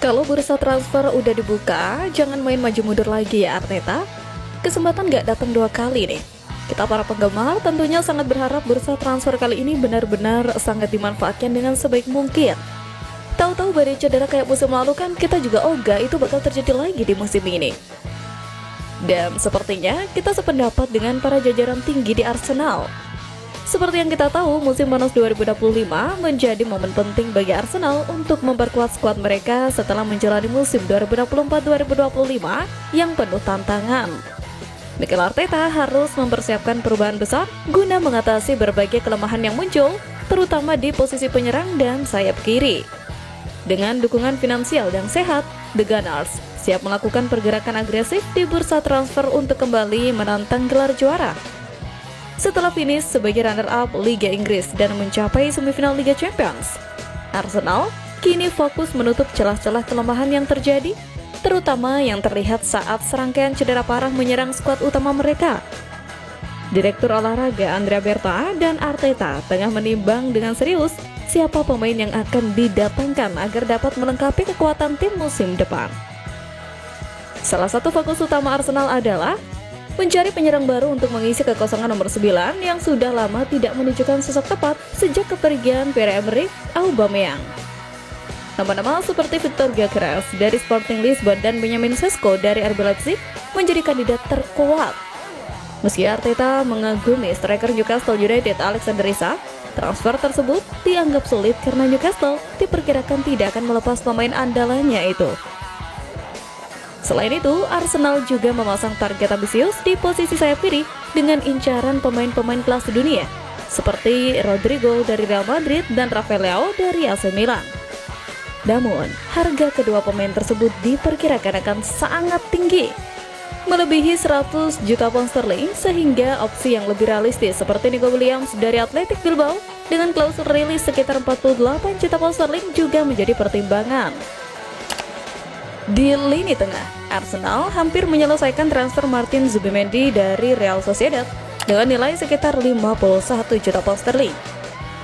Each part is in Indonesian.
Kalau bursa transfer udah dibuka, jangan main maju mundur lagi ya Arteta. Kesempatan gak datang dua kali nih. Kita para penggemar tentunya sangat berharap bursa transfer kali ini benar-benar sangat dimanfaatkan dengan sebaik mungkin. Tahu-tahu badai cedera kayak musim lalu kan kita juga ogah itu bakal terjadi lagi di musim ini. Dan sepertinya kita sependapat dengan para jajaran tinggi di Arsenal. Seperti yang kita tahu, musim panas 2025 menjadi momen penting bagi Arsenal untuk memperkuat skuad mereka setelah menjalani musim 2024-2025 yang penuh tantangan. Mikel Arteta harus mempersiapkan perubahan besar guna mengatasi berbagai kelemahan yang muncul, terutama di posisi penyerang dan sayap kiri. Dengan dukungan finansial yang sehat, The Gunners siap melakukan pergerakan agresif di bursa transfer untuk kembali menantang gelar juara. Setelah finish sebagai runner-up Liga Inggris dan mencapai semifinal Liga Champions, Arsenal kini fokus menutup celah-celah kelemahan yang terjadi, terutama yang terlihat saat serangkaian cedera parah menyerang skuad utama mereka. Direktur olahraga Andrea Berta dan Arteta tengah menimbang dengan serius siapa pemain yang akan didatangkan agar dapat melengkapi kekuatan tim musim depan. Salah satu fokus utama Arsenal adalah mencari penyerang baru untuk mengisi kekosongan nomor 9 yang sudah lama tidak menunjukkan sosok tepat sejak kepergian Pierre-Emerick Aubameyang. Nama-nama seperti Victor Gyökeres dari Sporting Lisbon dan Benjamin Sesko dari RB Leipzig menjadi kandidat terkuat. Meski Arteta mengagumi striker Newcastle United Alexander Isak, transfer tersebut dianggap sulit karena Newcastle diperkirakan tidak akan melepas pemain andalannya itu. Selain itu, Arsenal juga memasang target ambisius di posisi sayap kiri dengan incaran pemain-pemain kelas dunia seperti Rodrigo dari Real Madrid dan Rafael Leao dari AC Milan. Namun, harga kedua pemain tersebut diperkirakan akan sangat tinggi, melebihi 100 juta pound sterling, sehingga opsi yang lebih realistis seperti Nico Williams dari Athletic Bilbao dengan klausul rilis sekitar 48 juta pound sterling juga menjadi pertimbangan. Di lini tengah, Arsenal hampir menyelesaikan transfer Martin Zubimendi dari Real Sociedad dengan nilai sekitar 51 juta pound sterling.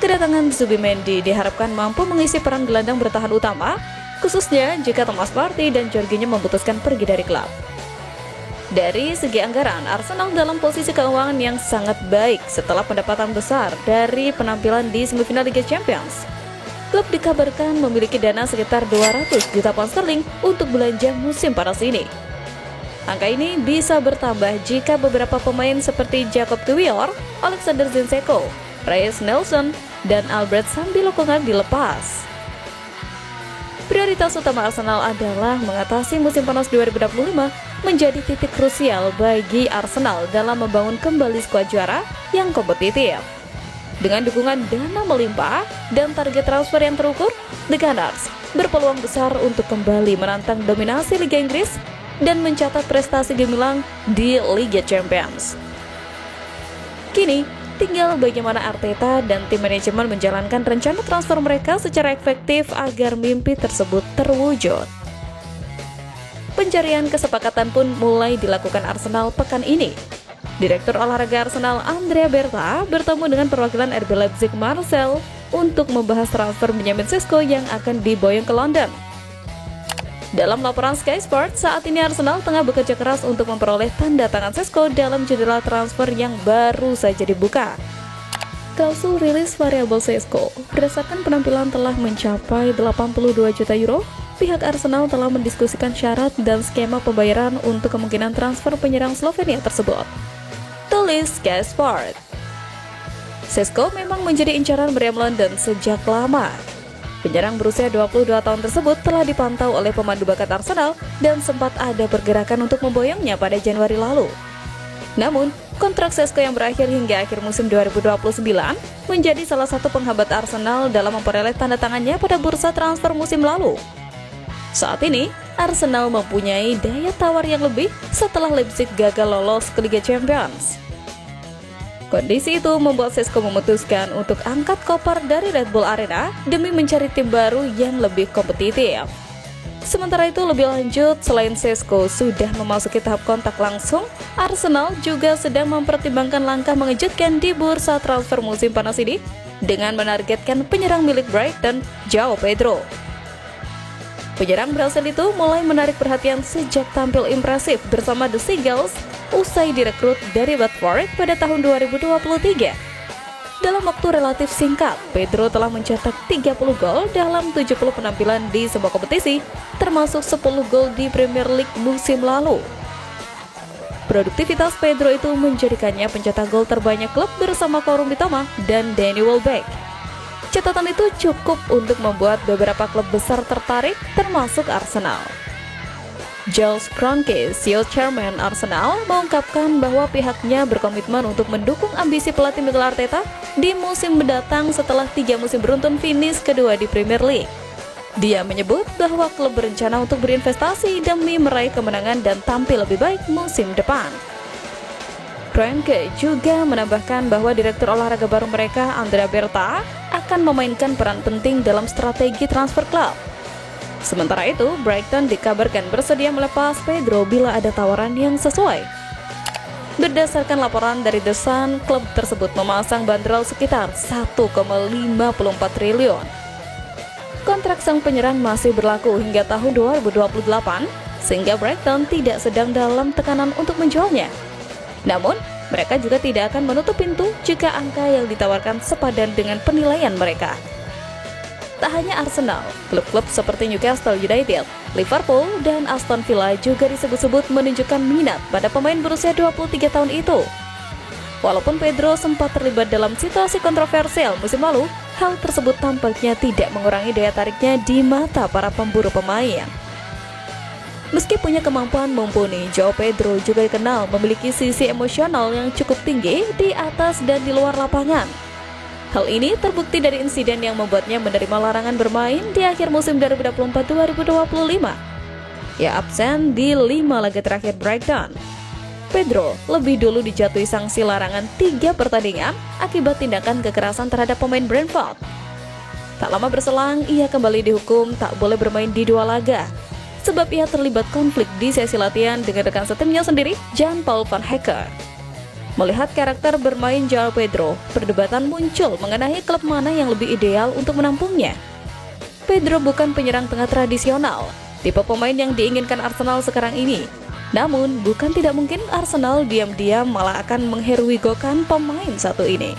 Kedatangan Zubimendi diharapkan mampu mengisi peran gelandang bertahan utama, khususnya jika Thomas Partey dan Jorginho memutuskan pergi dari klub. Dari segi anggaran, Arsenal dalam posisi keuangan yang sangat baik setelah pendapatan besar dari penampilan di semifinal Liga Champions. Klub dikabarkan memiliki dana sekitar 200 juta pound sterling untuk belanja musim panas ini. Angka ini bisa bertambah jika beberapa pemain seperti Jacob Kiwior, Alexander Zinchenko, Reiss Nelson, dan Albert Sambi-Lokonga dilepas. Prioritas utama Arsenal adalah mengatasi musim panas 2025 menjadi titik krusial bagi Arsenal dalam membangun kembali skuad juara yang kompetitif. Dengan dukungan dana melimpah dan target transfer yang terukur, The Gunners berpeluang besar untuk kembali menantang dominasi Liga Inggris dan mencatat prestasi gemilang di Liga Champions. Kini, tinggal bagaimana Arteta dan tim manajemen menjalankan rencana transfer mereka secara efektif agar mimpi tersebut terwujud. Pencarian kesepakatan pun mulai dilakukan Arsenal pekan ini. Direktur olahraga Arsenal Andrea Berta bertemu dengan perwakilan RB Leipzig Marcel untuk membahas transfer Benjamin Sesko yang akan diboyong ke London. Dalam laporan Sky Sports, saat ini Arsenal tengah bekerja keras untuk memperoleh tanda tangan Sesko dalam jendela transfer yang baru saja dibuka. Klausul rilis variabel Sesko berdasarkan penampilan telah mencapai 82 juta euro. Pihak Arsenal telah mendiskusikan syarat dan skema pembayaran untuk kemungkinan transfer penyerang Slovenia tersebut. Tulis Sky Sport. Sesko memang menjadi incaran meriam London sejak lama. Penyerang berusia 22 tahun tersebut telah dipantau oleh pemandu bakat Arsenal dan sempat ada pergerakan untuk memboyongnya pada Januari lalu. Namun, kontrak Sesko yang berakhir hingga akhir musim 2029 menjadi salah satu penghambat Arsenal dalam memperoleh tanda tangannya pada bursa transfer musim lalu. Saat ini, Arsenal mempunyai daya tawar yang lebih setelah Leipzig gagal lolos ke Liga Champions. Kondisi itu membuat Sesko memutuskan untuk angkat koper dari Red Bull Arena demi mencari tim baru yang lebih kompetitif. Sementara itu, lebih lanjut, selain Sesko sudah memasuki tahap kontak langsung, Arsenal juga sedang mempertimbangkan langkah mengejutkan di bursa transfer musim panas ini dengan menargetkan penyerang milik Brighton, João Pedro. Penyerang Brasil itu mulai menarik perhatian sejak tampil impresif bersama The Seagulls usai direkrut dari Watford pada tahun 2023. Dalam waktu relatif singkat, Pedro telah mencetak 30 gol dalam 70 penampilan di sebuah kompetisi, termasuk 10 gol di Premier League musim lalu. Produktivitas Pedro itu menjadikannya pencetak gol terbanyak klub bersama Kaoru Mitoma dan Danny Welbeck. Catatan itu cukup untuk membuat beberapa klub besar tertarik, termasuk Arsenal. Jules Kroenke, CEO Chairman Arsenal, mengungkapkan bahwa pihaknya berkomitmen untuk mendukung ambisi pelatih Mikel Arteta di musim mendatang setelah 3 musim beruntun finish kedua di Premier League. Dia menyebut bahwa klub berencana untuk berinvestasi demi meraih kemenangan dan tampil lebih baik musim depan. Kroenke juga menambahkan bahwa direktur olahraga baru mereka, Andrea Berta, akan memainkan peran penting dalam strategi transfer klub. Sementara itu, Brighton dikabarkan bersedia melepas Pedro bila ada tawaran yang sesuai. Berdasarkan laporan dari The Sun, klub tersebut memasang bandrol sekitar 1,54 triliun. Kontrak sang penyerang masih berlaku hingga tahun 2028, sehingga Brighton tidak sedang dalam tekanan untuk menjualnya. Namun, mereka juga tidak akan menutup pintu jika angka yang ditawarkan sepadan dengan penilaian mereka. Tak hanya Arsenal, klub-klub seperti Newcastle United, Liverpool, dan Aston Villa juga disebut-sebut menunjukkan minat pada pemain berusia 23 tahun itu. Walaupun Pedro sempat terlibat dalam situasi kontroversial musim lalu, hal tersebut tampaknya tidak mengurangi daya tariknya di mata para pemburu pemain. Meski punya kemampuan mumpuni, Joao Pedro juga dikenal memiliki sisi emosional yang cukup tinggi di atas dan di luar lapangan. Hal ini terbukti dari insiden yang membuatnya menerima larangan bermain di akhir musim 2024-2025. Ia absen di 5 laga terakhir Brighton. Pedro lebih dulu dijatuhi sanksi larangan 3 pertandingan akibat tindakan kekerasan terhadap pemain Brentford. Tak lama berselang, ia kembali dihukum tak boleh bermain di 2 laga, sebab ia terlibat konflik di sesi latihan dengan rekan setimnya sendiri, Jan-Paul van Hekken. Melihat karakter bermain Joao Pedro, perdebatan muncul mengenai klub mana yang lebih ideal untuk menampungnya. Pedro bukan penyerang tengah tradisional, tipe pemain yang diinginkan Arsenal sekarang ini. Namun, bukan tidak mungkin Arsenal diam-diam malah akan mengheroigokan pemain satu ini.